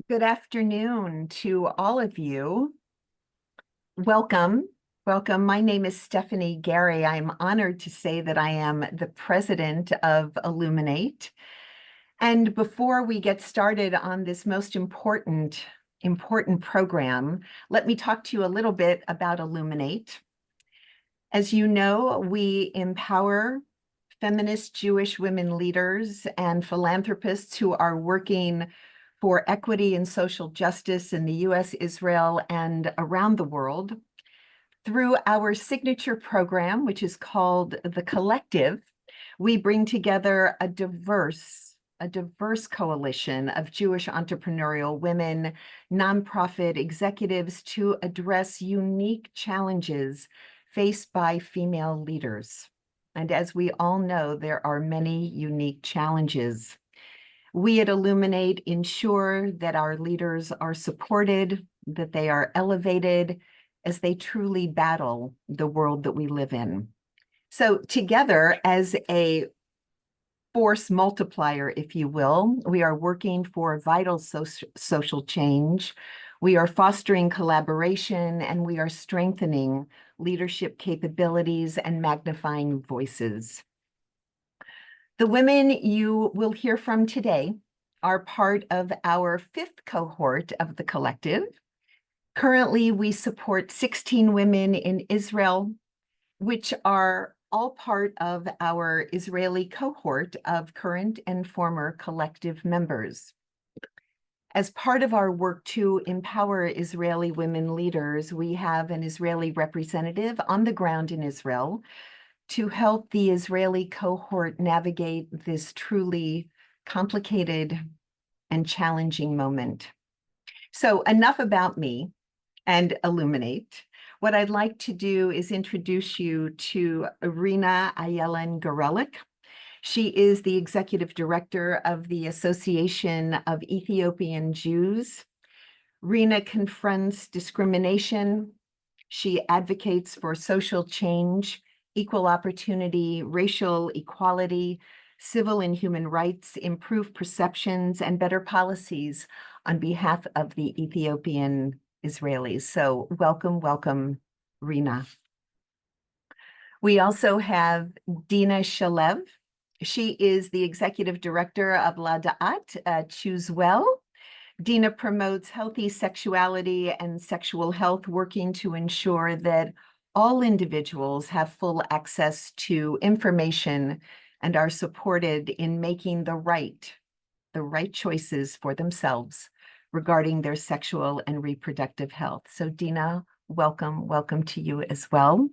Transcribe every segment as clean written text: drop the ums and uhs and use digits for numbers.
Good afternoon to all of you. Welcome. Welcome. My name is Stephanie Gary. I'm honored to say that I am the president of Illuminate. And before we get started on this most important program, let me talk to you a little bit about Illuminate. As you know, we empower feminist Jewish women leaders and philanthropists who are working for equity and social justice in the US, Israel, and around the world. Through our signature program, which is called The Collective, we bring together a diverse coalition of Jewish entrepreneurial women, nonprofit executives to address unique challenges faced by female leaders. And as we all know, there are many unique challenges. We at Illuminate ensure that our leaders are supported, that they are elevated as they truly battle the world that we live in. So together as a force multiplier, if you will, we are working for vital social change. We are fostering collaboration, and we are strengthening leadership capabilities and magnifying voices. The women you will hear from today are part of our 5th cohort of the collective. Currently, we support 16 women in Israel, which are all part of our Israeli cohort of current and former collective members. As part of our work to empower Israeli women leaders, we have an Israeli representative on the ground in Israel to help the Israeli cohort navigate this truly complicated and challenging moment. So enough about me and Illuminate. What I'd like to do is introduce you to Irina Ayelen Gorelik. She is the executive director of the Association of Ethiopian Jews. Rina confronts discrimination. She advocates for social change, equal opportunity, racial equality, civil and human rights, improved perceptions, and better policies on behalf of the Ethiopian Israelis. So welcome, Rina. We also have Dina Shalev. She is the executive director of La Da'at, Choose Well. Dina promotes healthy sexuality and sexual health, working to ensure that all individuals have full access to information and are supported in making the right choices for themselves regarding their sexual and reproductive health. So Dina, welcome to you as well.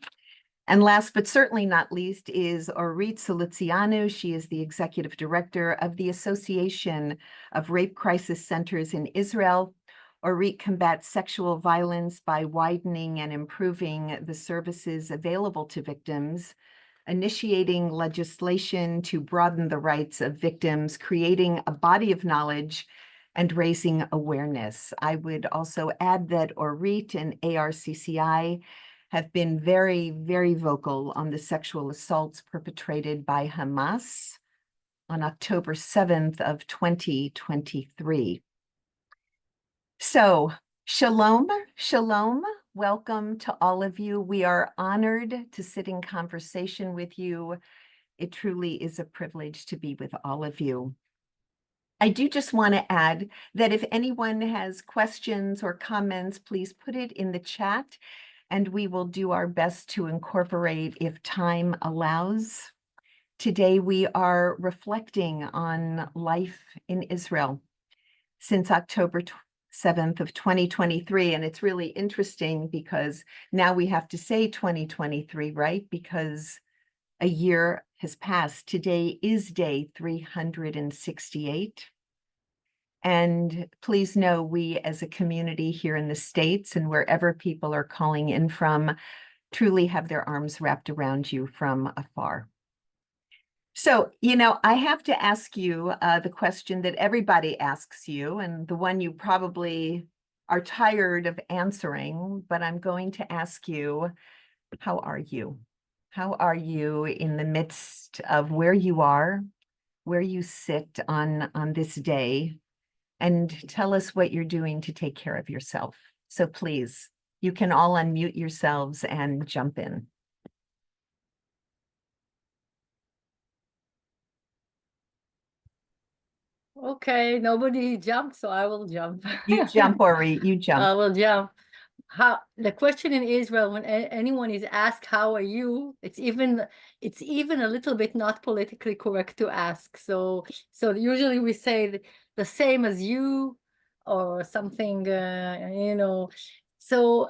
And last but certainly not least is Orit Soluțianu. She is the executive director of the Association of Rape Crisis Centers in Israel. Orit combats sexual violence by widening and improving the services available to victims, initiating legislation to broaden the rights of victims, creating a body of knowledge, and raising awareness. I would also add that Orit and ARCCI have been very, very vocal on the sexual assaults perpetrated by Hamas on October 7th of 2023. So, shalom, welcome to all of you. We are honored to sit in conversation with you. It truly is a privilege to be with all of you. I do just want to add that if anyone has questions or comments, please put it in the chat, and we will do our best to incorporate if time allows. Today, we are reflecting on life in Israel since October 7th of 2023. And it's really interesting because now we have to say 2023, right? Because a year has passed. Today is day 368. And please know we as a community here in the States and wherever people are calling in from truly have their arms wrapped around you from afar. So, I have to ask you the question that everybody asks you, and the one you probably are tired of answering, but I'm going to ask you, how are you? How are you in the midst of where you are, where you sit on this day, and tell us what you're doing to take care of yourself. So please, you can all unmute yourselves and jump in. Okay, nobody jumped, so I will jump. You jump, Ori, you jump. I will jump. How the question in Israel, when anyone is asked how are you, it's even a little bit not politically correct to ask. So usually we say the same as you or something, So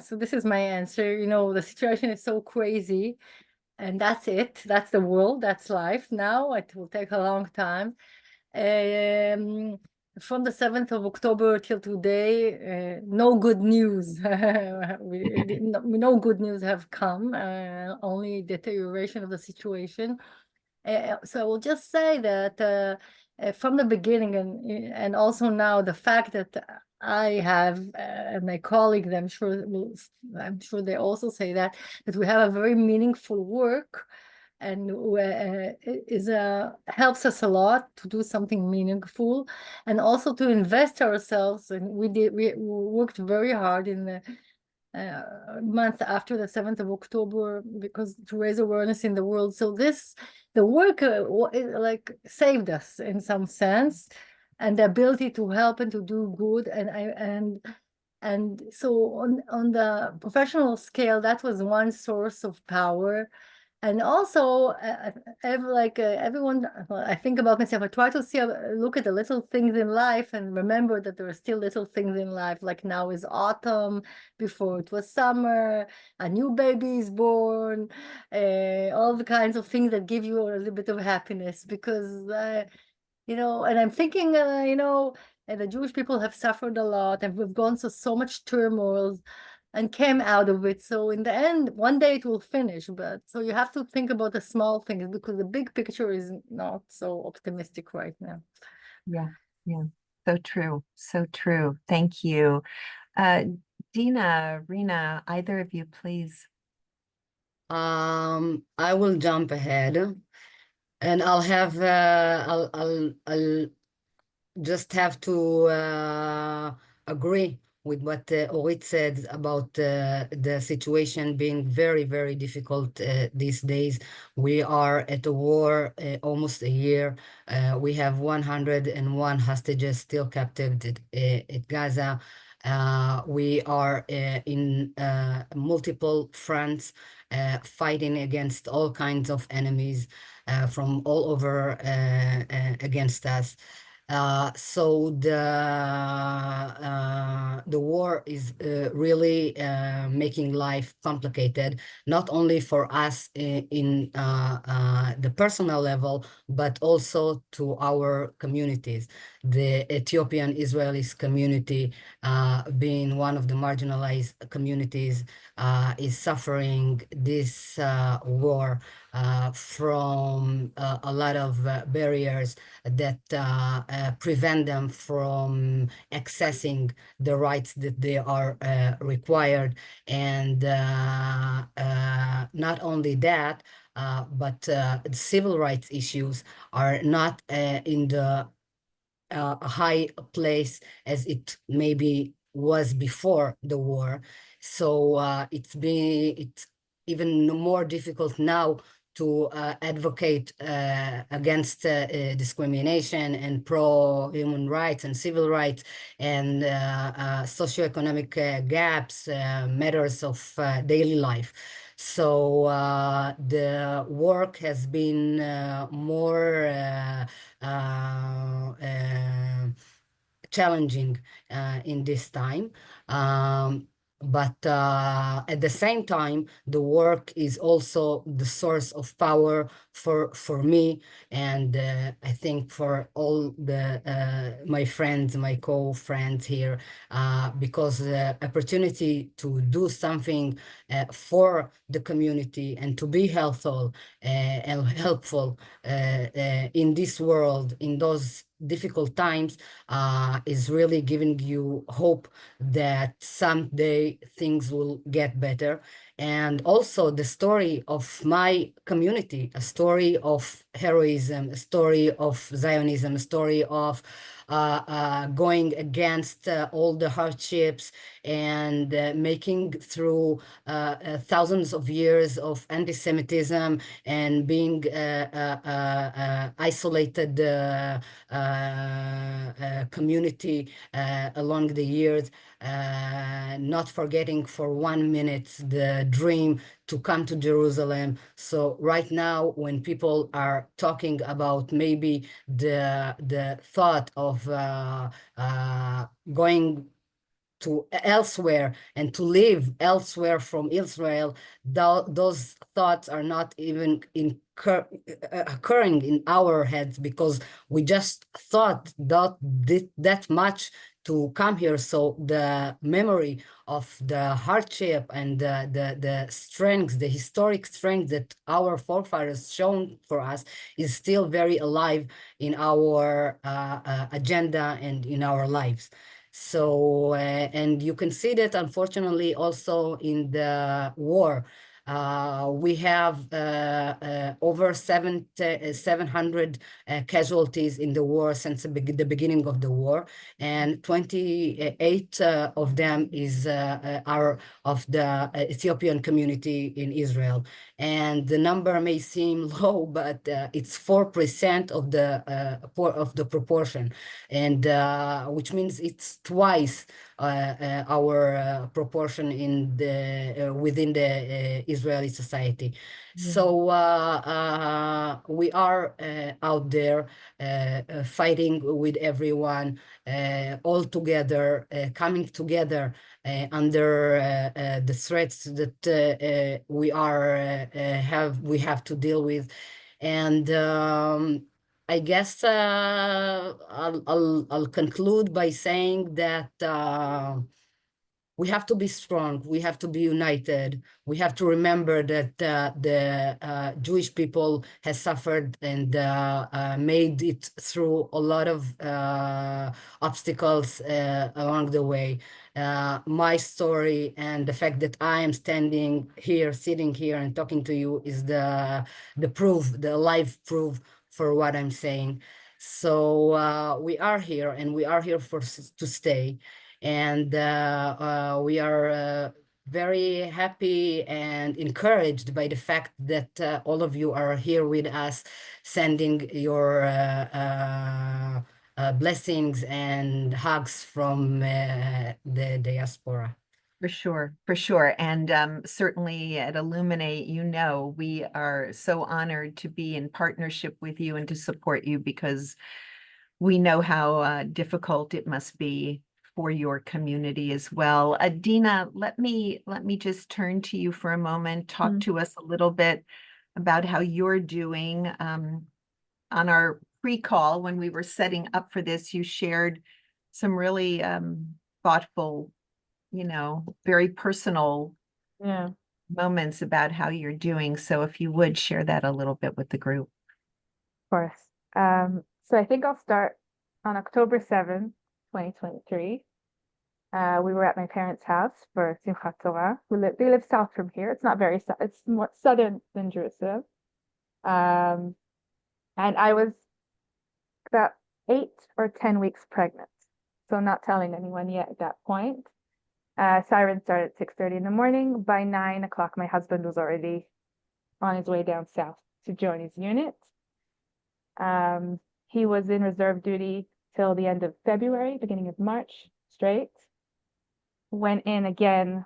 so this is my answer. The situation is so crazy, and that's it. That's the world. That's life. Now it will take a long time. Um, from the 7th of October till today, no good news. No good news have come, only deterioration of the situation. So I will just say that from the beginning and also now, the fact that I have and my colleagues, I'm sure they also say that we have a very meaningful work, and helps us a lot to do something meaningful, and also to invest ourselves. And we worked very hard in the month after the 7th of October, because to raise awareness in the world. So the work like saved us in some sense, and the ability to help and to do good. And so on the professional scale, that was one source of power. And also, everyone, well, I think about myself, I try to look at the little things in life and remember that there are still little things in life. Like now is autumn, before it was summer, a new baby is born, all the kinds of things that give you a little bit of happiness. Because, and I'm thinking, the Jewish people have suffered a lot, and we've gone through so much turmoil and came out of it. So in the end, one day it will finish. But so you have to think about the small things, because the big picture is not so optimistic right now. Yeah, yeah. So true. So true. Thank you. Dina, Rena, either of you, please. I will jump ahead, and I'll just have to agree with what Orit said about the situation being very, very difficult these days. We are at a war almost a year. We have 101 hostages still captive at Gaza. We are in multiple fronts, fighting against all kinds of enemies from all over against us. So the war is really making life complicated, not only for us in the personal level, but also to our communities. The Ethiopian Israelis community, being one of the marginalized communities, is suffering this war from a lot of barriers that prevent them from accessing the rights that they are required. And not only that, but civil rights issues are not in the a high place as it maybe was before the war. So it's even more difficult now to advocate against discrimination and pro-human rights and civil rights, and socioeconomic gaps, matters of daily life. So the work has been more challenging in this time. But at the same time, the work is also the source of power for me, and I think for all the my friends, my co-friends here, because the opportunity to do something for the community and to be helpful in this world, in those difficult times, is really giving you hope that someday things will get better. and also the story of my community, a story of heroism, a story of Zionism, a story of going against all the hardships and making through thousands of years of anti-Semitism and being isolated community along the years, not forgetting for 1 minute the dream to come to Jerusalem. So right now, when people are talking about maybe the thought of going to elsewhere and to live elsewhere from Israel, those thoughts are not even occurring in our heads, because we just thought that much to come here. So the memory of the hardship and the strength, the historic strength that our forefathers shown for us is still very alive in our agenda and in our lives. So, and you can see that unfortunately also in the war. We have over 700 casualties in the war since the beginning of the war, and 28 of them are of the Ethiopian community in Israel. And the number may seem low, but it's 4% of the proportion, and which means it's twice our proportion in the within the Israeli society. So we are out there fighting with everyone, all together, coming together under the threats that we have to deal with. And I guess I'll conclude by saying that we have to be strong. We have to be united. We have to remember that the Jewish people has suffered and made it through a lot of obstacles along the way. My story and the fact that I am standing here, sitting here and talking to you is the proof, the live proof for what I'm saying. So we are here, and we are here to stay. And we are very happy and encouraged by the fact that all of you are here with us, sending your blessings and hugs from the diaspora. For sure, for sure. And certainly at Illuminate, we are so honored to be in partnership with you and to support you, because we know how difficult it must be for your community as well. Dina, let me just turn to you for a moment. Talk to us a little bit about how you're doing. On our pre-call, when we were setting up for this, you shared some really thoughtful, very personal moments about how you're doing. So if you would share that a little bit with the group. Of course. So I think I'll start on October 7th, 2023. We were at my parents' house for Simchat Torah. They live south from here. It's not very south. It's more southern than Jerusalem. And I was about 8 or 10 weeks pregnant. So not telling anyone yet at that point. Siren started at 6:30 in the morning. By 9 o'clock, my husband was already on his way down south to join his unit. He was in reserve duty till the end of February, beginning of March, straight. Went in again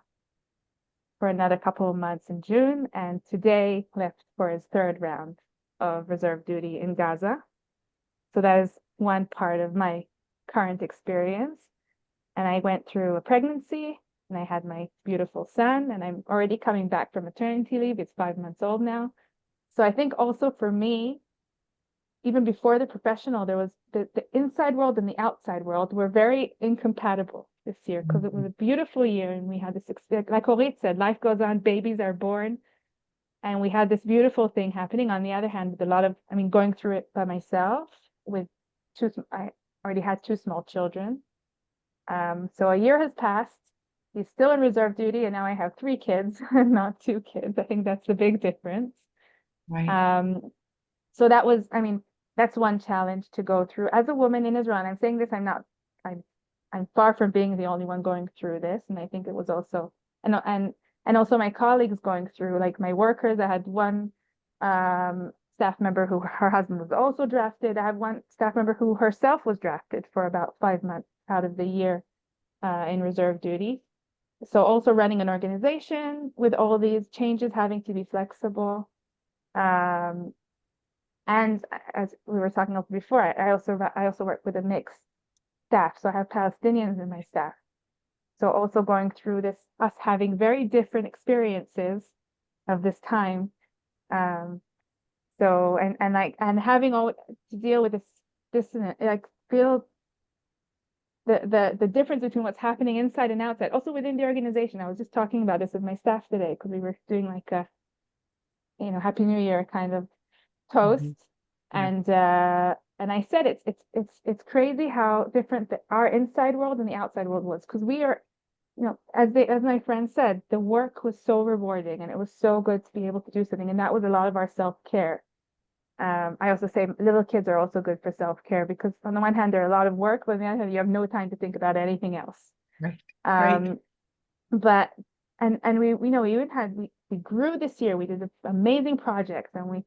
for another couple of months in June, and today left for his 3rd round of reserve duty in Gaza. So that is one part of my current experience. And I went through a pregnancy, and I had my beautiful son, and I'm already coming back from maternity leave. It's 5 months old now. So I think also for me, even before the professional, there was the inside world and the outside world were very incompatible this year, because it was a beautiful year, and we had this, like Orit said, life goes on, babies are born, and we had this beautiful thing happening. On the other hand, with a lot of, going through it by myself with I already had 2 small children. So a year has passed, he's still in reserve duty, and now I have 3 kids and not 2 kids. I think that's the big difference. Right. So that was, I mean, that's one challenge to go through as a woman in Israel. And I'm saying this, I'm far from being the only one going through this. And I think it was also, and also my colleagues going through, like my workers. I had one staff member who her husband was also drafted. I had one staff member who herself was drafted for about 5 months out of the year in reserve duty. So also running an organization with all these changes, having to be flexible. And as we were talking about before, I also work with a mixed staff. So I have Palestinians in my staff. So also going through this, us having very different experiences of this time. So and having all to deal with this like feel the difference between what's happening inside and outside, also within the organization. I was just talking about this with my staff today because we were doing like a, Happy New Year kind of toast. Yeah. And I said it's crazy how different our inside world and the outside world was, because we are, as my friend said, the work was so rewarding and it was so good to be able to do something, and that was a lot of our self-care. I also say little kids are also good for self-care, because on the one hand they're a lot of work, but on the other hand you have no time to think about anything else. Right. Right. But we even had we grew this year. We did amazing projects, and we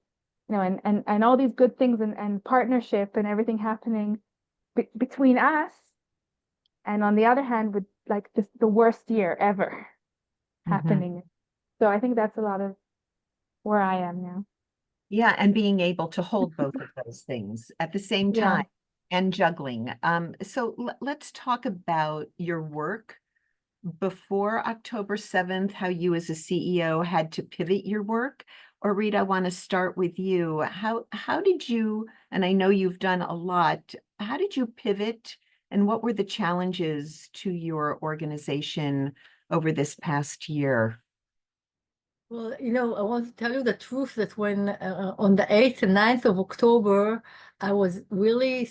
and all these good things, and partnership and everything happening between us. And on the other hand, with like just the worst year ever happening. So I think that's a lot of where I am now. Yeah, and being able to hold both of those things at the same Yeah. time and juggling. So let's talk about your work before October 7th, how you as a CEO had to pivot your work. Or Rita, I want to start with you. How did you, and I know you've done a lot, how did you pivot, and what were the challenges to your organization over this past year? Well, I want to tell you the truth that when on the 8th and 9th of October, I was really,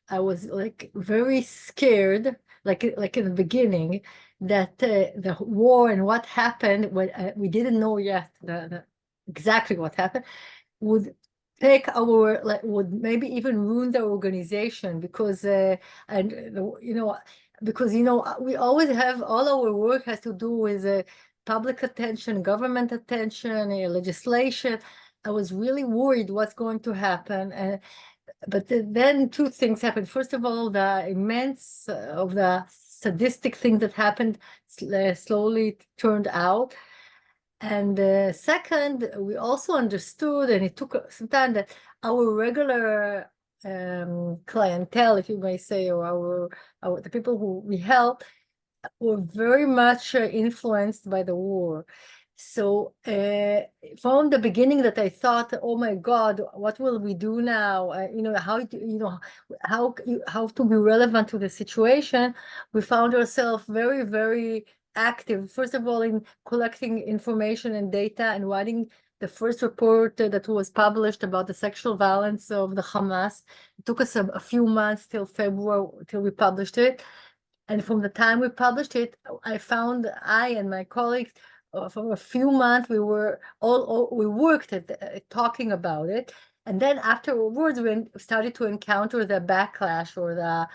I was like very scared, like in the beginning, that the war and what happened, when we didn't know yet exactly what happened, would take our, like, would maybe even ruin the organization, because because we always have, all our work has to do with public attention, government attention, legislation. I was really worried what's going to happen. But then 2 things happened. First of all, the immense of the sadistic thing that happened slowly turned out. And second, we also understood, and it took some time, that our regular clientele, if you may say, or the people who we help, were very much influenced by the war. So from the beginning that I thought, oh my God, what will we do now? How to be relevant to the situation. We found ourselves very, very active, first of all, in collecting information and data and writing the first report that was published about the sexual violence of the Hamas. It took us a few months till February till we published it. And from the time we published it, I and my colleagues, for a few months, we worked at talking about it. And then afterwards, we started to encounter the backlash or the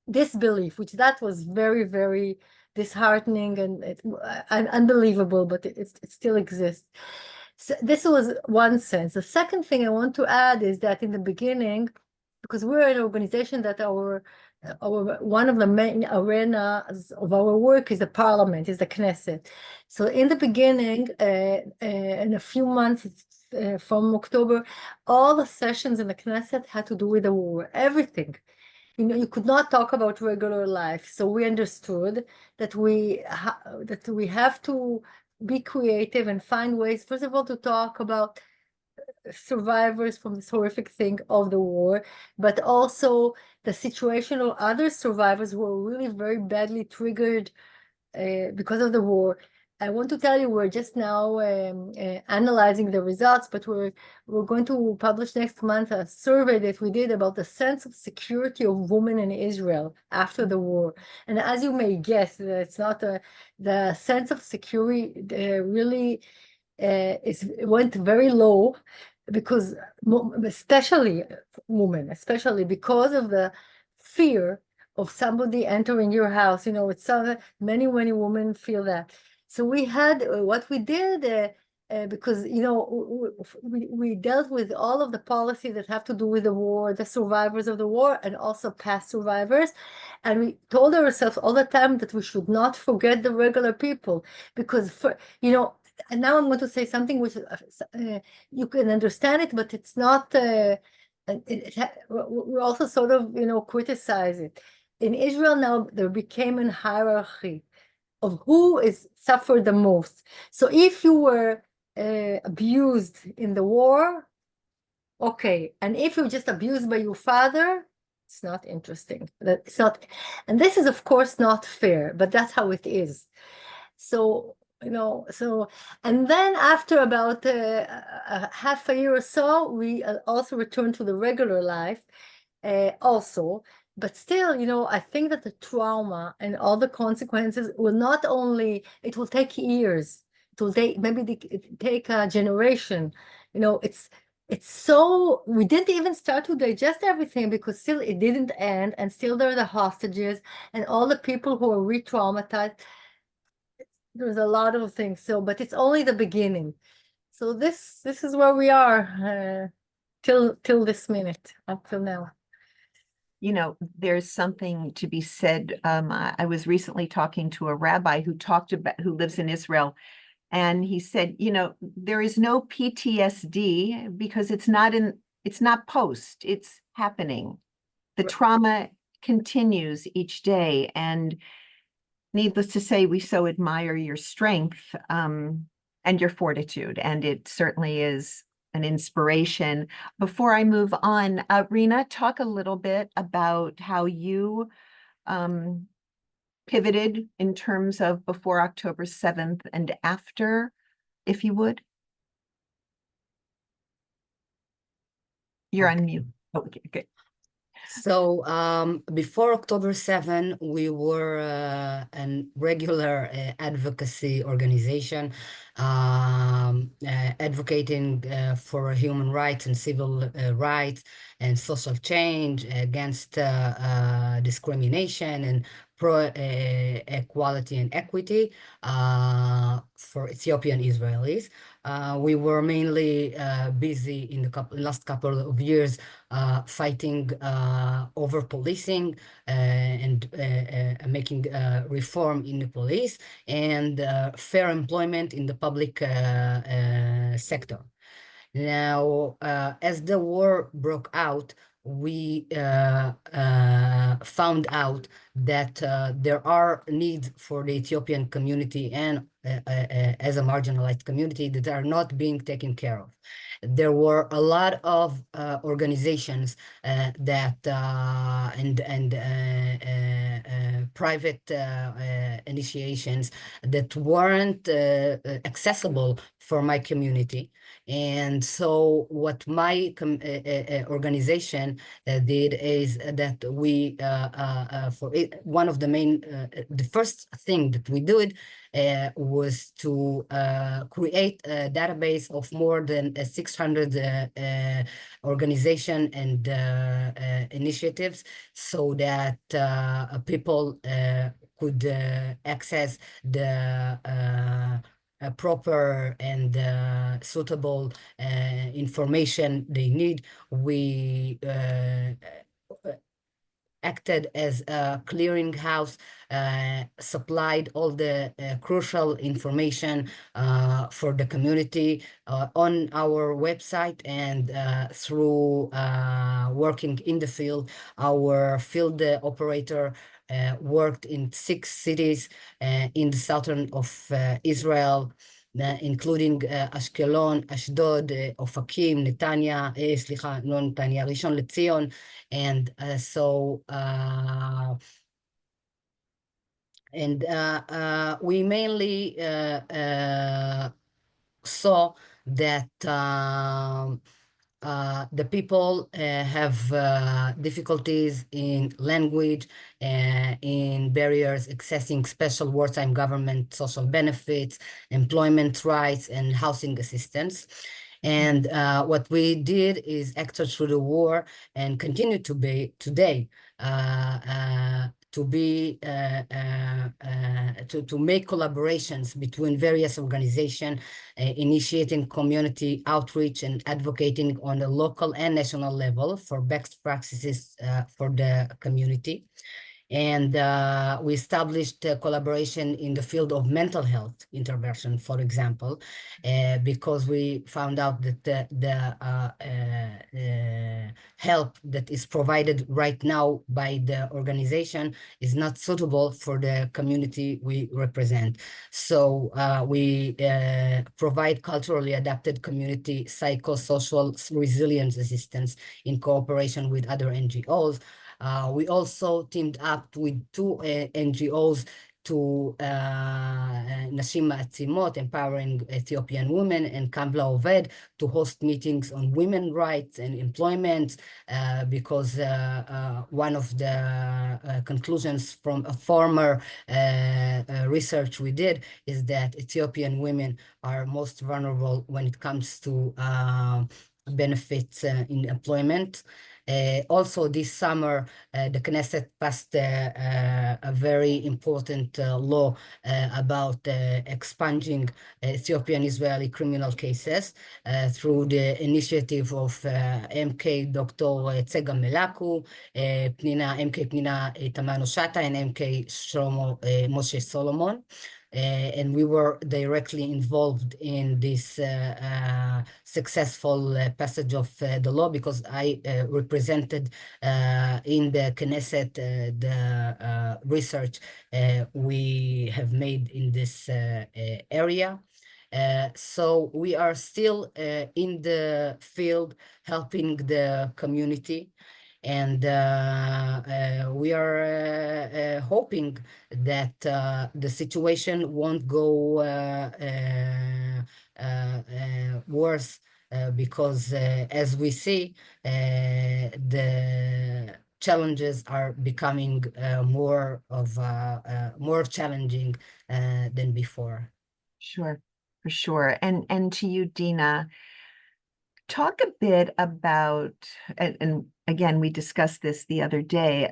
disbelief, which that was very, very disheartening and unbelievable, but it still exists. So this was one sense. The second thing I want to add is that in the beginning, because we're an organization that our one of the main arenas of our work is the parliament, is the Knesset. So in the beginning, in a few months from October, all the sessions in the Knesset had to do with the war, everything. You could not talk about regular life. So we understood that we have to be creative and find ways, first of all, to talk about survivors from this horrific thing of the war, but also the situation of other survivors who were really very badly triggered because of the war. I want to tell you, we're just now analyzing the results, but we're going to publish next month a survey that we did about the sense of security of women in Israel after the war. And as you may guess, it's not the sense of security really went very low, because especially women, especially because of the fear of somebody entering your house. You know, it's many women feel that. So we had what we did, because, you know, we dealt with all of the policies that have to do with the war, the survivors of the war, and also past survivors. And we told ourselves all the time that we should not forget the regular people, because, you know, and now I'm going to say something which you can understand it, but it's not, we're also sort of, you know, criticize it. In Israel now, there became a hierarchy of who is suffered the most. So if you were abused in the war, okay, and if you're just abused by your father, it's not interesting. It's not, and this is of course not fair, but that's how it is. So, you know, and then after about a half a year or so, we also returned to the regular life also. But still, you know, I think that the trauma and all the consequences will not only, it will take years. It will take, maybe take a generation. You know, it's so, we didn't even start to digest everything, because still it didn't end, and still there are the hostages and all the people who are re-traumatized. There's a lot of things. So, but it's only the beginning. So this is where we are till this minute, up till now. You know, there's something to be said. I was recently talking to a rabbi who lives in Israel, and he said, you know, there is no PTSD because it's not post, it's happening. The trauma continues each day, and needless to say, we so admire your strength and your fortitude, and it certainly is an inspiration. Before I move on, Rena, talk a little bit about how you pivoted in terms of before October 7th and after, if you would. You're on mute. Oh, okay, good. So before October 7, we were a regular advocacy organization advocating for human rights and civil rights and social change, against discrimination and pro-equality and equity for Ethiopian Israelis. We were mainly busy in the last couple of years fighting over policing and making reform in the police and fair employment in the public sector. Now, as the war broke out, we found out that there are needs for the Ethiopian community and as a marginalized community that are not being taken care of. There were a lot of organizations that and private initiations that weren't accessible for my community. And so what my organization did is that we, one of the main, the first thing that we did was to create a database of more than 600 organization and initiatives, so that people could access the proper and suitable information they need. We acted as a clearinghouse, supplied all the crucial information for the community on our website, and through working in the field. Our field operator worked in 6 cities in the southern of Israel, including Ashkelon, Ashdod, Ofakim, Netanya, לא נתניה, ראשון לציון. And so And we mainly saw that the people have difficulties in language, in barriers accessing special wartime government social benefits, employment rights, and housing assistance. And what we did is acted through the war and continue to be today to make collaborations between various organizations, initiating community outreach and advocating on the local and national level for best practices for the community. And we established a collaboration in the field of mental health intervention, for example, because we found out that the help that is provided right now by the organization is not suitable for the community we represent. So we provide culturally adapted community psychosocial resilience assistance in cooperation with other NGOs. We also teamed up with two NGOs to Nashim Ma'atzimot, empowering Ethiopian women, and Kambla Oved to host meetings on women rights and employment, because one of the conclusions from a former research we did is that Ethiopian women are most vulnerable when it comes to benefits in employment. Also this summer, the Knesset passed a very important law about expunging Ethiopian-Israeli criminal cases through the initiative of MK Dr. Tsega Melaku, MK Pnina Tamano-Shata, and MK Shlomo Moshe Solomon. And we were directly involved in this successful passage of the law, because I represented in the Knesset the research we have made in this area. So we are still in the field helping the community. And we are hoping that the situation won't go worse, because as we see, the challenges are becoming more challenging than before. Sure, for sure. And to you, Dina, talk a bit about, and again, we discussed this the other day,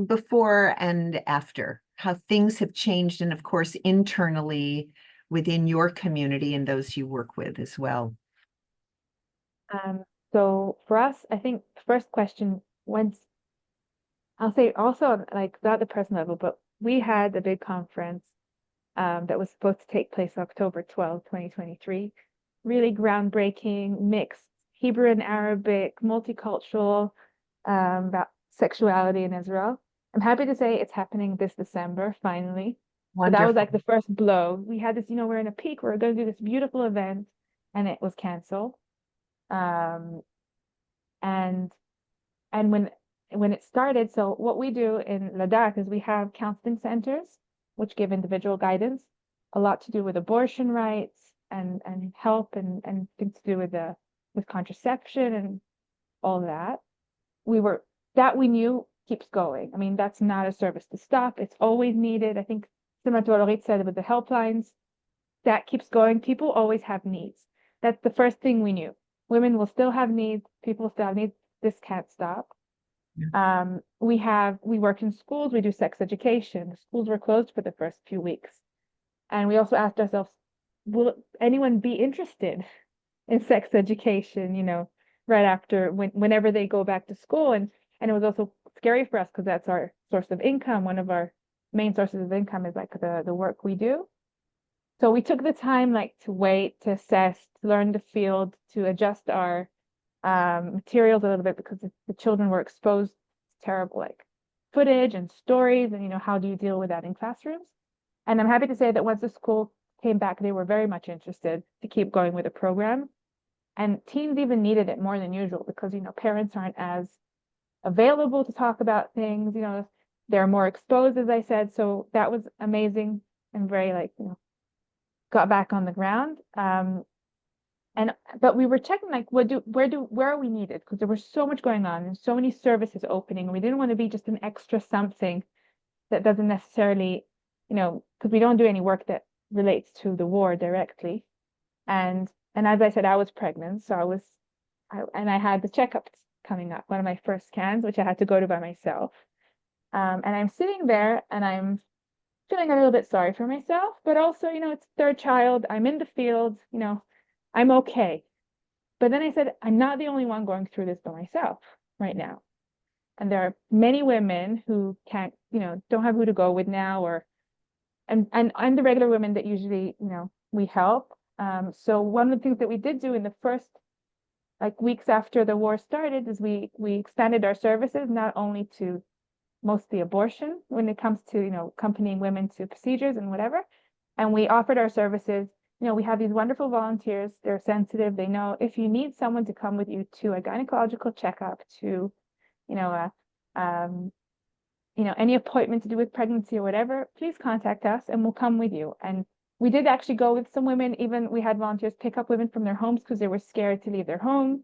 before and after, how things have changed, and of course, internally within your community and those you work with as well. So for us, I think the first question, I'll say also, like, not the personal level, but we had a big conference that was supposed to take place October 12th, 2023. Really groundbreaking, mixed Hebrew and Arabic, multicultural, about sexuality in Israel. I'm happy to say it's happening this December, finally. So that was like the first blow. We had this, we're in a peak, we're going to do this beautiful event, and it was canceled. And when it started, so what we do in Ladakh is we have counseling centers which give individual guidance, a lot to do with abortion rights and help and things to do with contraception and all that. We knew keeps going. I mean, that's not a service to stop. It's always needed. I think similar to what Orit said with the helplines, that keeps going. People always have needs. That's the first thing we knew. Women will still have needs. People still have needs. This can't stop. Yeah. We work in schools. We do sex education. The schools were closed for the first few weeks. And we also asked ourselves, will anyone be interested in sex education, right after whenever they go back to school? And it was also scary for us because that's our source of income. One of our main sources of income is like the work we do. So we took the time to wait, to assess, to learn the field, to adjust our materials a little bit, because the children were exposed to terrible footage and stories, and how do you deal with that in classrooms? And I'm happy to say that once the school came back, they were very much interested to keep going with the program. And teens even needed it more than usual because, parents aren't as available to talk about things. they're more exposed, as I said. So that was amazing and very like, got back on the ground. But we were checking like where are we needed? Because there was so much going on and so many services opening. And we didn't want to be just an extra something that doesn't necessarily, because we don't do any work that relates to the war directly. And as I said, I was pregnant, so I had the checkups coming up, one of my first scans, which I had to go to by myself. And I'm sitting there and I'm feeling a little bit sorry for myself, but also, it's third child. I'm in the field, I'm okay. But then I said, I'm not the only one going through this by myself right now. And there are many women who can't, don't have who to go with now, and I'm the regular women that usually, we help. So one of the things that we did do in the first like weeks after the war started is we expanded our services not only to mostly abortion when it comes to, accompanying women to procedures and whatever. And we offered our services. We have these wonderful volunteers. They're sensitive. They know if you need someone to come with you to a gynecological checkup, to, any appointment to do with pregnancy or whatever, please contact us and we'll come with you. And we did actually go with some women. Even we had volunteers pick up women from their homes because they were scared to leave their home.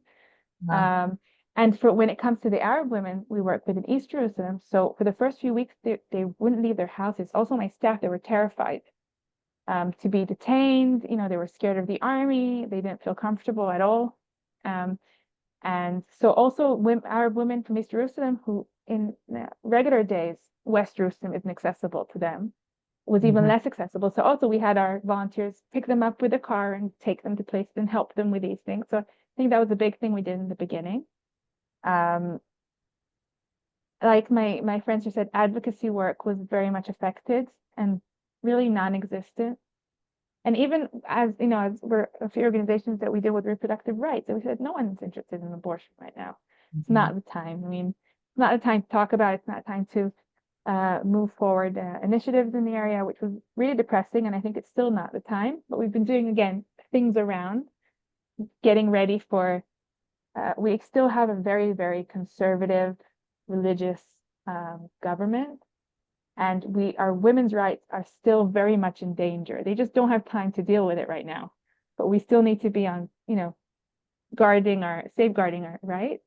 Wow. And for when it comes to the Arab women, we work with in East Jerusalem. So for the first few weeks, they wouldn't leave their houses. Also, my staff, they were terrified to be detained. They were scared of the army. They didn't feel comfortable at all. And so also Arab women from East Jerusalem who in regular days, West Jerusalem isn't accessible to them, was even Mhm. less accessible. So also we had our volunteers pick them up with a car and take them to places and help them with these things. So I think that was a big thing we did in the beginning. Like my friends who said, advocacy work was very much affected and really non-existent. And even as as we're a few organizations that we deal with reproductive rights, and we said no one's interested in abortion right now. It's not the time. I mean, it's not the time to talk about it. It's not time to move forward initiatives in the area, which was really depressing. And I think it's still not the time. But we've been doing again things around getting ready for. We still have a very, very conservative religious government. And our women's rights are still very much in danger. They just don't have time to deal with it right now. But we still need to be on, safeguarding our rights.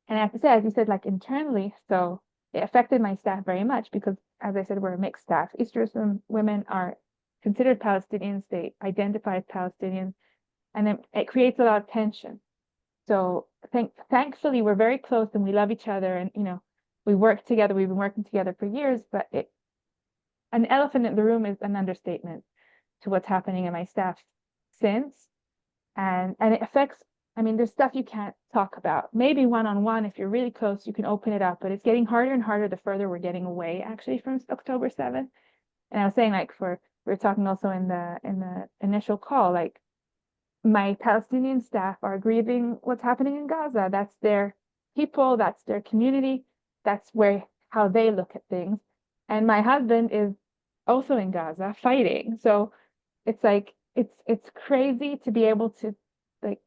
And I have to say, as you said, like internally, so it affected my staff very much because, as I said, we're a mixed staff. East Jerusalem women are considered Palestinians. They identify as Palestinians, and it creates a lot of tension. So thankfully, we're very close and we love each other, and we work together. We've been working together for years, but an elephant in the room is an understatement to what's happening in my staff since. And it affects, I mean, there's stuff you can't talk about. Maybe one-on-one, if you're really close, you can open it up, but it's getting harder and harder the further we're getting away actually from October 7th. And I was saying we were talking also in the initial call, like my Palestinian staff are grieving what's happening in Gaza. That's their people, that's their community, that's how they look at things. And my husband is also in Gaza fighting. So it's like it's crazy to be able to like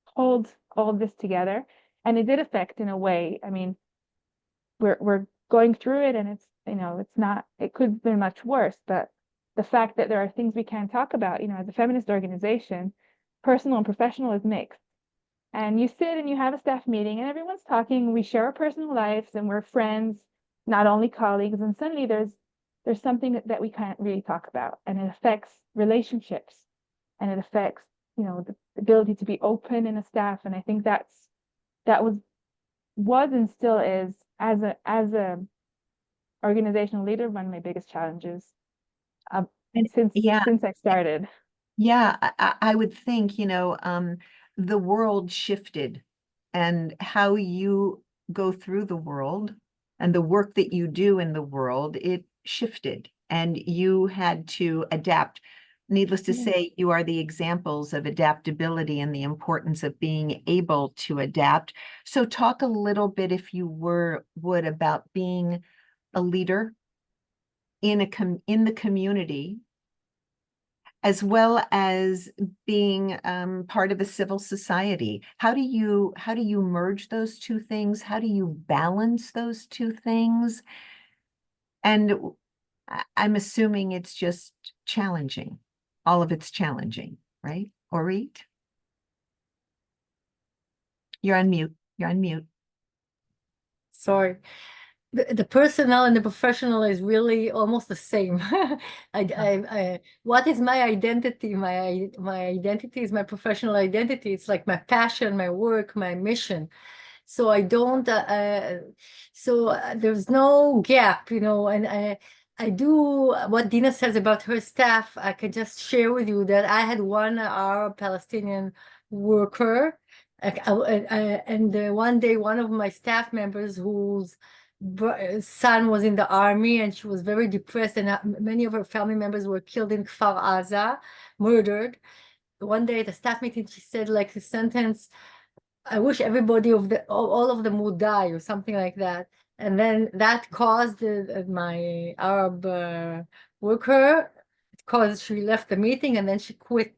hold all this together. And it did affect in a way. I mean, we're going through it and it could have been much worse, but the fact that there are things we can't talk about, as a feminist organization, personal and professional is mixed. And you sit and you have a staff meeting and everyone's talking, we share our personal lives and we're friends, not only colleagues. And suddenly there's something that we can't really talk about, and it affects relationships and it affects, the ability to be open in a staff. And I think that was and still is as a organizational leader, one of my biggest challenges And since yeah, I started. yeah, I would think, the world shifted, and how you go through the world and the work that you do in the world, it shifted and you had to adapt. Needless to Yeah. say, you are the examples of adaptability and the importance of being able to adapt. So talk a little bit, if you would, about being a leader in the community as well as being part of a civil society. How do you merge those two things? How do you balance those two things? And I'm assuming it's just challenging. All of it's challenging, right? Orit? You're on mute. You're on mute. Sorry. The personal and the professional is really almost the same. What is my identity? My identity is my professional identity. It's like my passion, my work, my mission. So I don't. There's no gap, you know. And I do what Dina says about her staff. I can just share with you that I had one Arab Palestinian worker, and one day one of my staff members whose son was in the army, and she was very depressed, and many of her family members were killed in Kfar Aza, murdered. One day at the staff meeting, she said like the sentence, "I wish everybody all of them would die," or something like that. And then that caused my Arab worker, it caused she left the meeting, and then she quit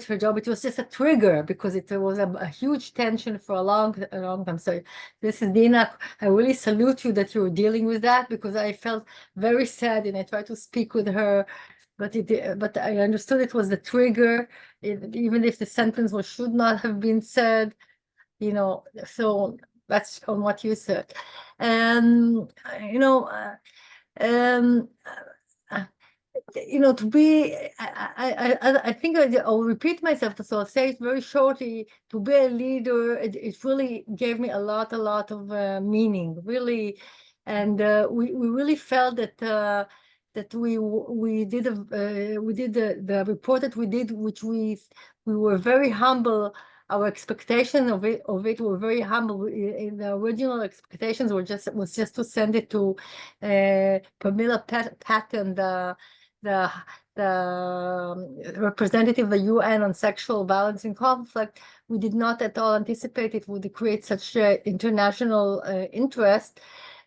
her job. It was just a trigger because it was a huge tension for a long time. So this is Dina. I really salute you that you're dealing with that, because I felt very sad and I tried to speak with her, but I understood it was the trigger, even if the sentence should not have been said, you know. So that's on what you said. You know, you know, to be, I think I'll repeat myself, so I'll say it very shortly. To be a leader, it really gave me a lot of meaning, really, and we really felt that we did the report that we did, which we were very humble. Our expectation of it were very humble. In the original expectations was just to send it to Pamela Patton, the representative of the UN on sexual violence in conflict. We did not at all anticipate it would create such international interest.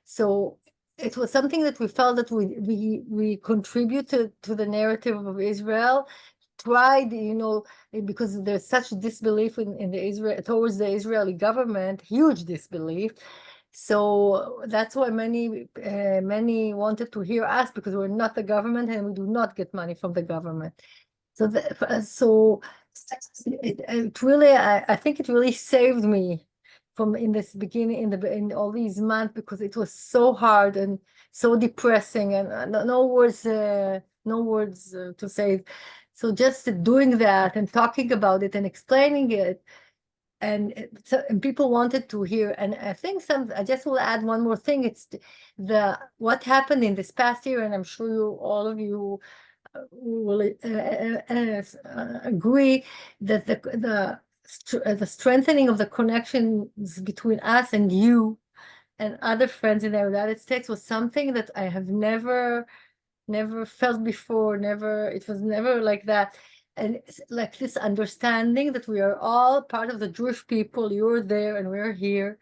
So it was something that we felt that we contributed to the narrative of Israel. Tried, you know, because there's such disbelief in the Israel towards the Israeli government, huge disbelief. So that's why many wanted to hear us, because we're not the government and we do not get money from the government. So it really, I think it really saved me from in this beginning, in all these months, because it was so hard and so depressing, and no words to say. So just doing that and talking about it and explaining it, and people wanted to hear. And I think I just will add one more thing. It's what happened in this past year, and I'm sure all of you will agree that the strengthening of the connections between us and you and other friends in the United States was something that I have never felt before. It was never like that. And it's like this understanding that we are all part of the Jewish people. You're there and we're here,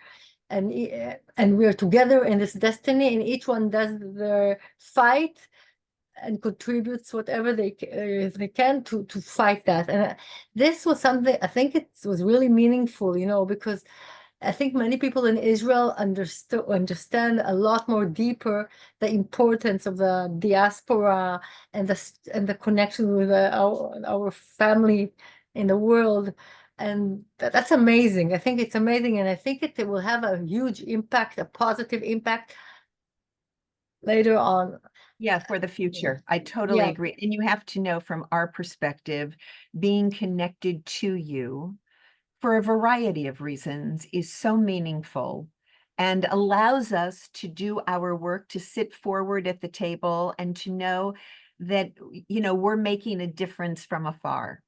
and we're together in this destiny, and each one does their fight and contributes whatever they can to fight that. And this was something, I think it was really meaningful, you know, because I think many people in Israel understand a lot more deeper the importance of the diaspora and the connection with our family in the world, and that's amazing. I think it's amazing, and I think it will have a huge impact, a positive impact later on. Yeah, for the future. I totally agree. And you have to know, from our perspective, being connected to you for a variety of reasons is so meaningful and allows us to do our work, to sit forward at the table and to know that, you know, we're making a difference from afar.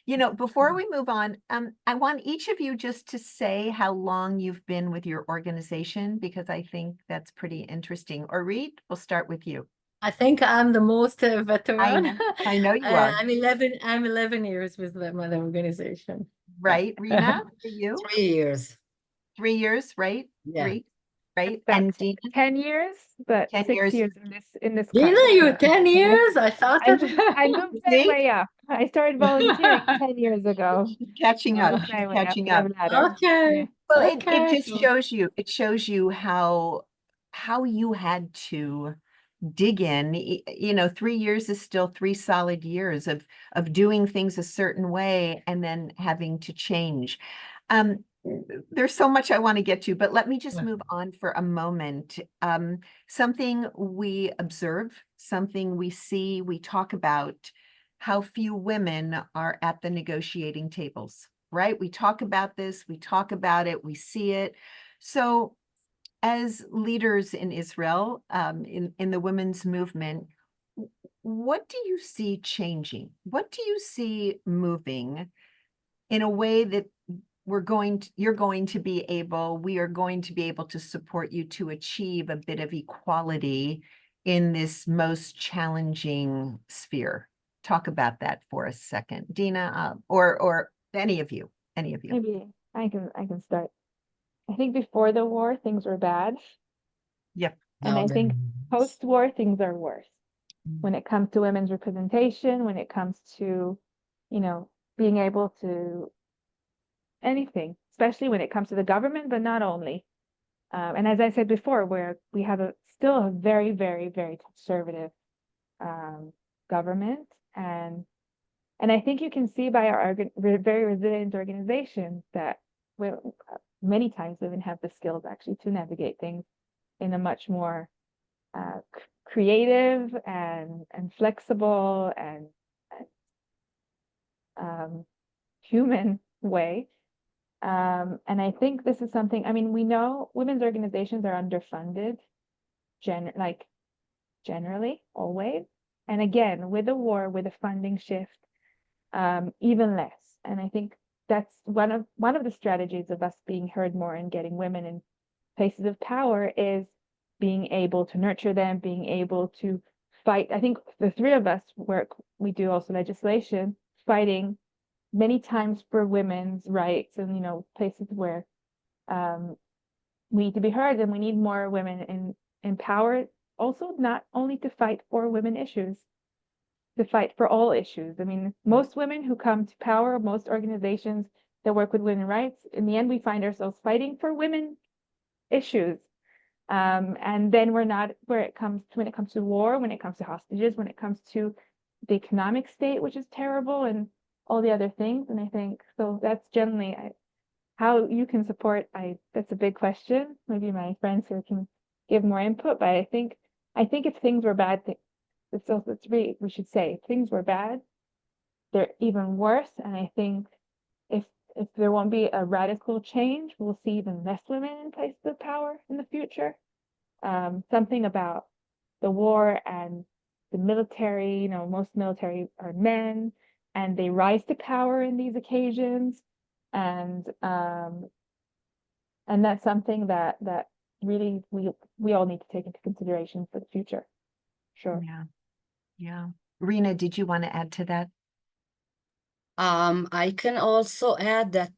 You know, before we move on, I want each of you just to say how long you've been with your organization, because I think that's pretty interesting. Orit, we'll start with you. I think I'm the most veteran. I know you are. I'm 11 years with the mother organization. Right, Rena, for you? 3 years. 3 years, right? Yeah. 3. right? About And Dina, 10 years, but 10 6 years. years in this Dina, country. you're 10 years? I thought I that. moved See? my way up. I started volunteering 10 years ago. She's catching I up. moved She's my way up catching the up. ladder. Okay. Yeah. Well, Okay. it just So- shows you how you had to dig in. You know, 3 years is still 3 solid years of doing things a certain way and then having to change. There's so much I want to get to, but let me just Yeah. move on for a moment. Something we observe, something we see, we talk about how few women are at the negotiating tables, right? We talk about this, we talk about it, we see it. So as leaders in Israel, in the women's movement, what do you see changing? What do you see moving in a way that we are going to be able to support you to achieve a bit of equality in this most challenging sphere? Talk about that for a second, Dina, or any of you. Maybe I can start. I think before the war, things were bad. Yep. And Now I think then, post-war, things are worse Mm. when it comes to women's representation, when it comes to, you know, being able to anything, especially when it comes to the government, but not only. And as I said before, we have still a very, very, very conservative government, and I think you can see by our very resilient organization that many times women have the skills actually to navigate things in a much more creative and flexible and human way. And I think this is something, I mean, we know women's organizations are underfunded, generally, always. And again, with the war, with the funding shift, even less. And I think that's one of the strategies of us being heard more and getting women in places of power is being able to nurture them, being able to fight. I think the three of us we do also legislation, fighting many times for women's rights and, places where we need to be heard, and we need more women in power, also not only to fight for women issues, to fight for all issues. I mean, most women who come to power, most organizations that work with women's rights, in the end, we find ourselves fighting for women issues. And then we're not when it comes to war, when it comes to hostages, when it comes to the economic state, which is terrible, and all the other things. And I think so that's generally how you can support. That's a big question. Maybe my friends here can give more input, but I think if things were bad, we should say if things were bad, they're even worse. And I think if there won't be a radical change, we'll see even less women in places of power in the future. Something about the war and the military, most military are men and they rise to power in these occasions. And that's something that really we all need to take into consideration for the future. Sure. Yeah. Rena, did you want to add to that? I can also add that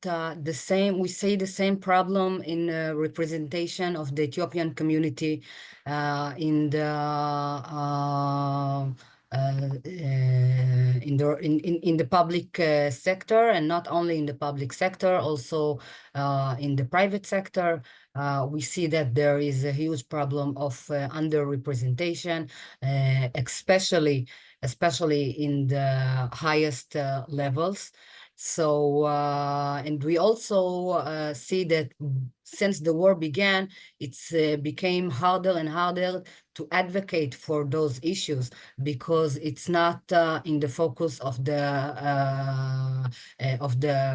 we see the same problem in representation of the Ethiopian community in the in the public sector, and not only in the public sector, also in the private sector. We see that there is a huge problem of underrepresentation, especially in the highest levels. So, and we also see that since the war began, it's became harder and harder to advocate for those issues, because it's not in the focus of the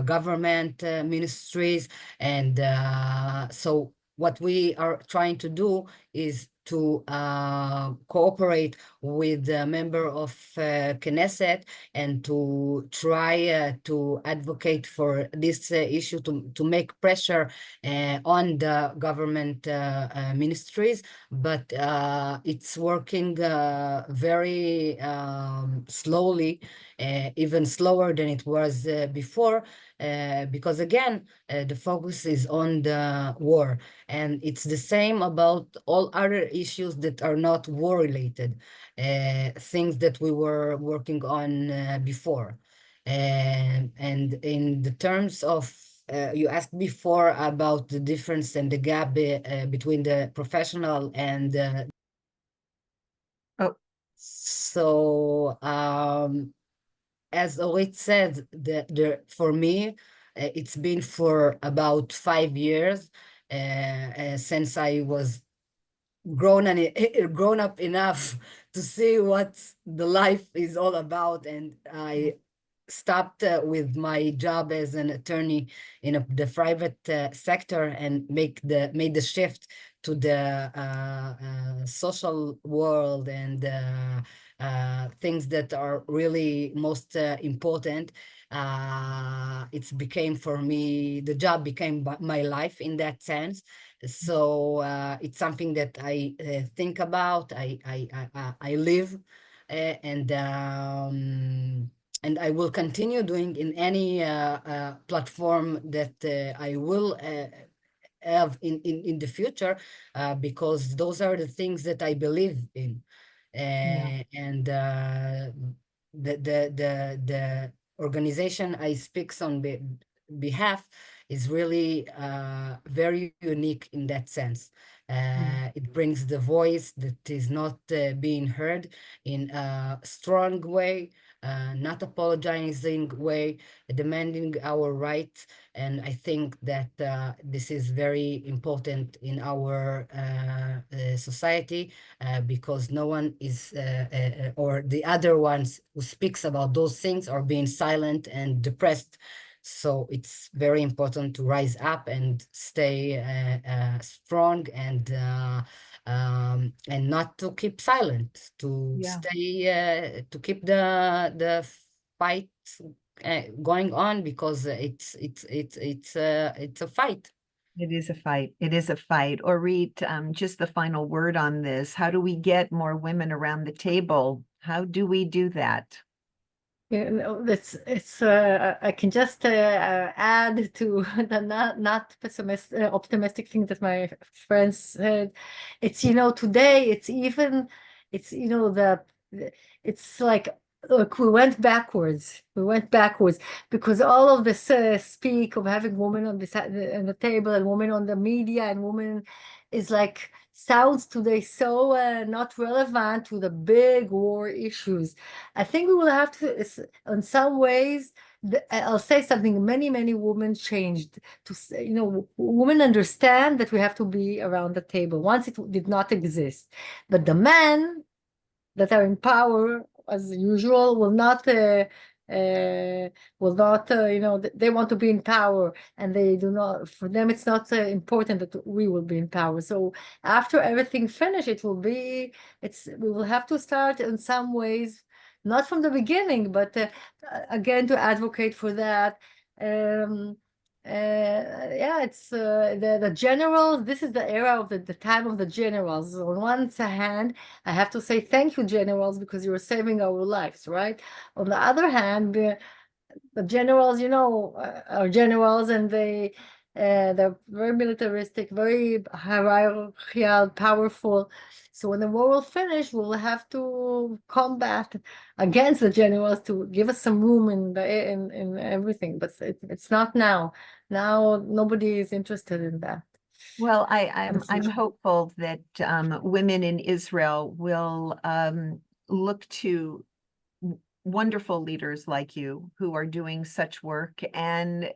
government ministries. And so what we are trying to do is to cooperate with a member of Knesset and to try to advocate for this issue, to make pressure on the government ministries. But it's working very slowly, even slower than it was before, because again, the focus is on the war. And it's the same about all other issues that are not war related, things that we were working on before. And in the terms of, you asked before about the difference and the gap between the professional and Oh, so as Orit said, for me, it's been for about 5 years since I was grown up enough to see what the life is all about, and I stopped with my job as an attorney in the private sector and made the shift to the social world and things that are really most important. It's became for me, the job became my life in that sense. So it's something that I think about, I live, and I will continue doing in any platform that I will have in the future, because those are the things that I believe in. And the organization I speak on behalf is really very unique in that sense. It brings the voice that is not being heard in a strong way, not apologizing way, demanding our rights. And I think that this is very important in our society, because no one is, or the other ones who speaks about those things are being silent and depressed. So it's very important to rise up and stay strong, and not to keep silent, to yeah. stay, to keep the fight going on, because it's a fight. It is a fight. It is a fight. Orit, just the final word on this. How do we get more women around the table? How do we do that? You know, it's I can just add to the not optimistic thing that my friends said. It's, you know, today it's even, it's, you know, it's like, look, we went backwards. We went backwards because all of this speak of having women on on the table and women on the media and women is like, sounds today so not relevant to the big war issues. I think we will have to, in some ways, I'll say something, many women changed to say, you know, women understand that we have to be around the table. Once it did not exist, but the men that are in power, as usual, will not, you know, they want to be in power, and they do not, for them, it's not important that we will be in power. So after everything finished, it will be, we will have to start in some ways, not from the beginning, but again, to advocate for that. Yeah, it's the generals. This is the era of the time of the generals. On one hand, I have to say thank you, generals, because you are saving our lives, right? On the other hand, the generals, you know, are generals, and they're very militaristic, very hierarchical, powerful. So when the war will finish, we'll have to combat against the generals to give us some room in everything. But it's not now. Now nobody is interested in that. Well, I'm Unfortunately. hopeful that women in Israel will look to wonderful leaders like you who are doing such work and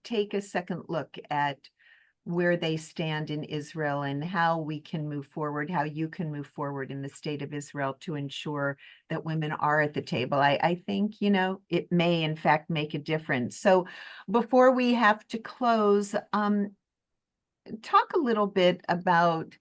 take a second look at where they stand in Israel and how we can move forward, how you can move forward in the state of Israel to ensure that women are at the table. I think, you know, it may in fact make a difference. So before we have to close, talk a little bit about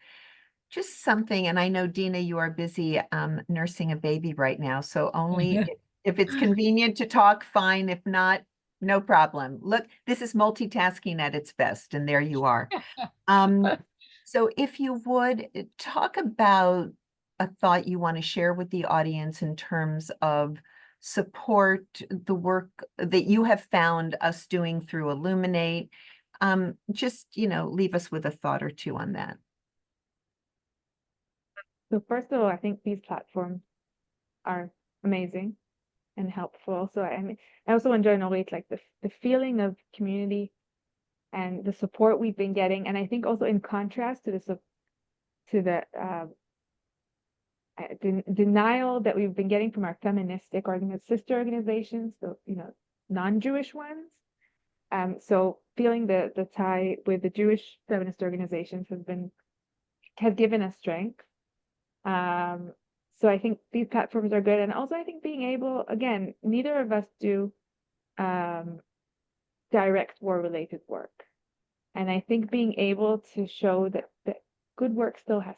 just something, and I know, Dina, you are busy nursing a baby right now, so only if it's convenient to talk, fine. If not, no problem. Look, this is multitasking at its best, and there you are. So if you would talk about a thought you want to share with the audience in terms of support the work that you have found us doing through Illuminate. Just, leave us with a thought or two on that. So first of all, I think these platforms are amazing and helpful. So I also enjoy in a way like the feeling of community and the support we've been getting. And I think also in contrast to the denial that we've been getting from our feministic sister organizations, so non-Jewish ones. So feeling the tie with the Jewish feminist organizations has given us strength. So I think these platforms are good. And also I think being able, again, neither of us do direct war-related work. And I think being able to show that good work still has,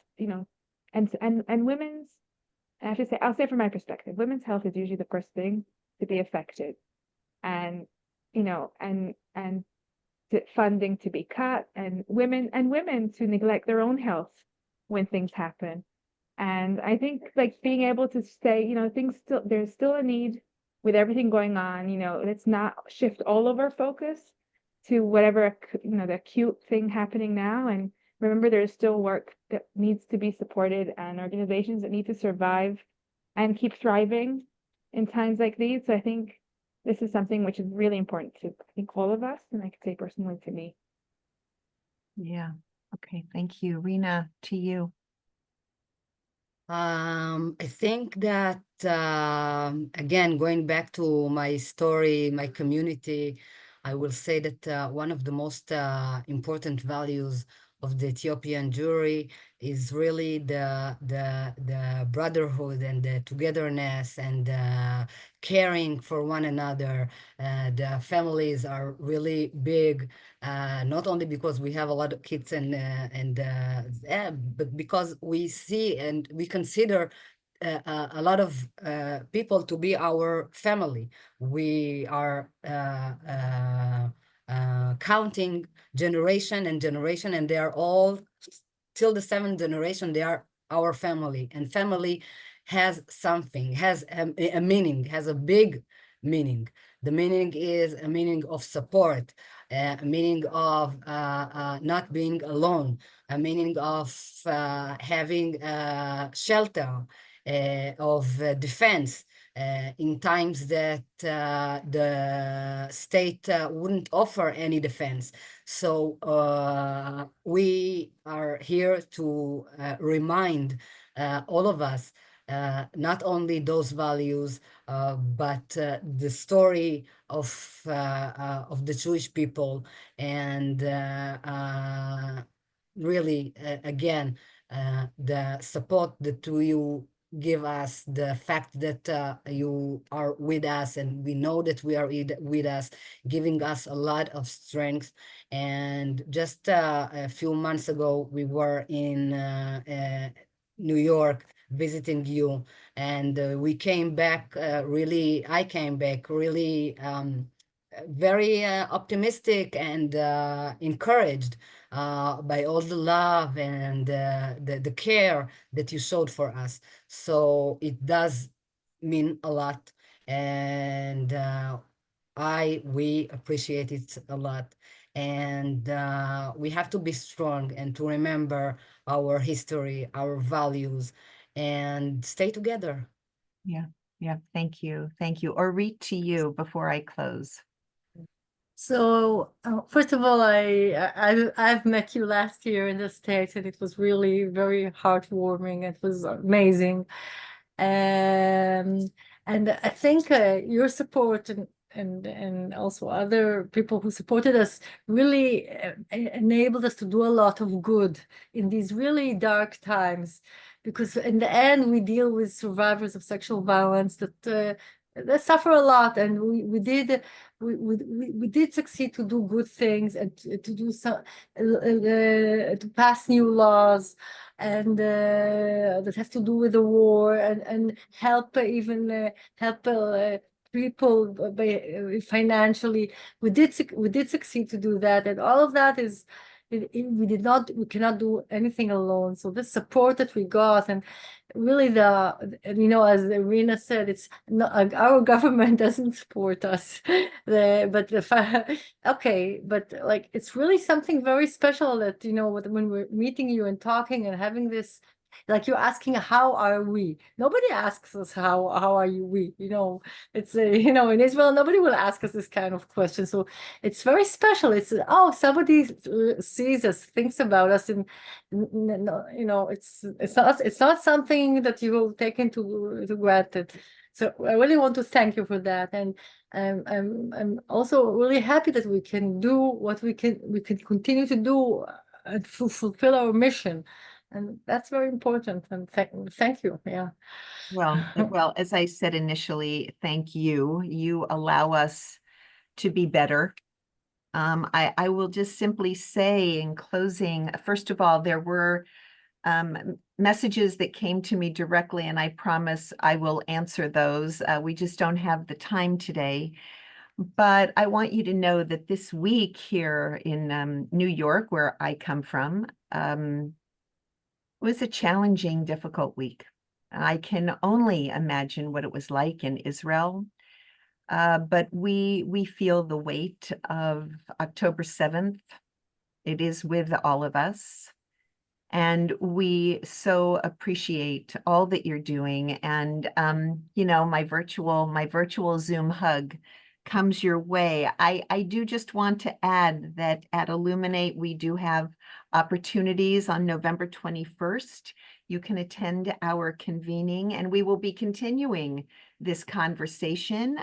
and women's, I have to say, I'll say from my perspective, women's health is usually the first thing to be affected. And, and funding to be cut, and women to neglect their own health when things happen. And I think like being able to say, there's still a need with everything going on, let's not shift all of our focus to whatever, the acute thing happening now. And remember, there's still work that needs to be supported and organizations that need to survive and keep thriving in times like these. So I think this is something which is really important to, I think, all of us, and I could say personally to me. Yeah. Okay. Thank you. Rena, to you. I think that, again, going back to my story, my community, I will say that one of the most important values of the Ethiopian Jewry is really the brotherhood and the togetherness and caring for one another. The families are really big, not only because we have a lot of kids but because we see and we consider a lot of people to be our family. We are counting generation and generation, and they are all till the seventh generation. They are our family, and family has something, has a meaning, has a big meaning. The meaning is a meaning of support, a meaning of not being alone, a meaning of having shelter, of defense in times that the state wouldn't offer any defense. So we are here to remind all of us not only those values, but the story of the Jewish people, and really, again, the support that you give us, the fact that you are with us, and we know that we are with us, giving us a lot of strength. And just a few months ago, we were in New York visiting you, and we came back I came back really very optimistic and encouraged by all the love and the care that you showed for us. So it does mean a lot, and we appreciate it a lot. And we have to be strong and to remember our history, our values, and stay together. Yeah. Yeah. Thank you. Thank you. Orit, to you before I close. So first of all, I've met you last year in the States, and it was really very heartwarming. It was amazing, and I think your support and also other people who supported us really enabled us to do a lot of good in these really dark times, because in the end we deal with survivors of sexual violence that they suffer a lot, and we did succeed to do good things and to do some to pass new laws and that have to do with the war and help help people financially. We did succeed to do that, and all of that is we cannot do anything alone. So the support that we got, and really as Irina said, it's not our government doesn't support us. Okay, but like it's really something very special that when we're meeting you and talking and having this. Like you're asking, how are we? Nobody asks us how are you? It's in Israel, nobody will ask us this kind of question. So it's very special. It's somebody sees us, thinks about us, and it's not something that you will take into granted. So I really want to thank you for that, and I'm also really happy that we can do what we can continue to do and fulfill our mission. And that's very important. And thank you. Yeah. Well, as I said initially, thank you. You allow us to be better. I will just simply say in closing, first of all, there were messages that came to me directly, and I promise I will answer those. We just don't have the time today. But I want you to know that this week here in New York, where I come from, was a challenging, difficult week. I can only imagine what it was like in Israel. But we feel the weight of October 7th. It is with all of us. And we so appreciate all that you're doing. And my virtual Zoom hug comes your way. I do just want to add that at Illuminate, we do have opportunities on November 21st. You can attend our convening, and we will be continuing this conversation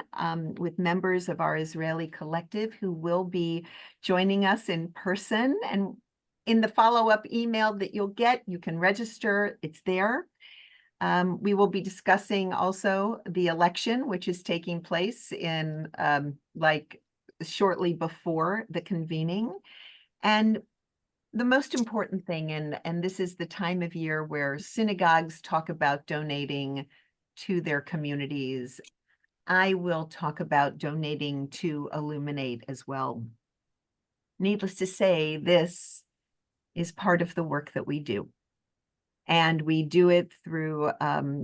with members of our Israeli collective who will be joining us in person. And in the follow-up email that you'll get, you can register, it's there. We will be discussing also the election, which is taking place in shortly before the convening. And the most important thing, and this is the time of year where synagogues talk about donating to their communities, I will talk about donating to Illuminate as well. Needless to say, this is part of the work that we do. And we do it through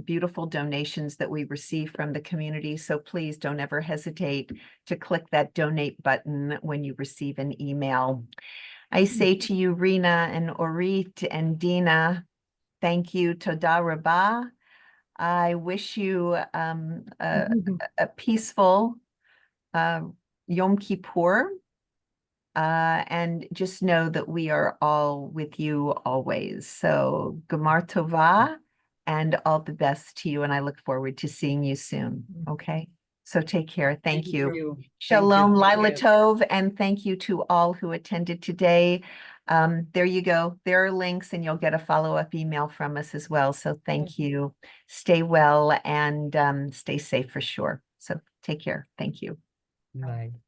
beautiful donations that we receive from the community. So please don't ever hesitate to click that donate button when you receive an email. I say to you, Rina and Orit and Dina, thank you, Toda Rabah. I wish you a peaceful Yom Kippur. And just know that we are all with you always. So Gemar Tova and all the best to you. And I look forward to seeing you soon. Okay. So take care. Thank you. Shalom, Lila Tov. And thank you to all who attended today. There you go. There are links and you'll get a follow-up email from us as well. So thank you. Stay well and stay safe for sure. So take care. Thank you. Bye.